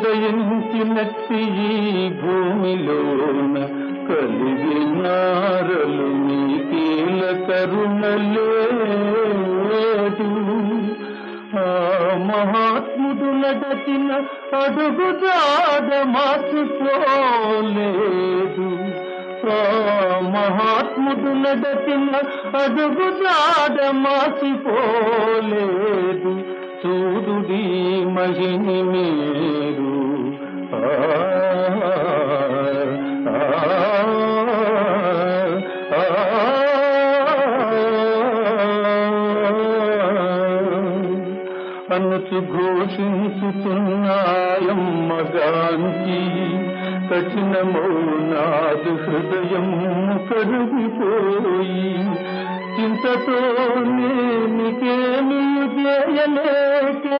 ఉదయించినట్టి ఈ భూమిలోన కలిగినారలు నీకేల కరుణలేదు. ఆ మహాత్ముడు నడచిన అడుగుజాడ మార్చిపోలేదు. ఆ మహాత్ముడు నడచిన అడుగుజాడ మార్చిపోలేదు. చూడుడి మహిని మీరు అనుచు ఘోషించుతున్నాయమ్మగాంచి కఠినమౌనాదు హృదయం కరిగిపోయి చింతతో నేనికేమీ చేయలేకే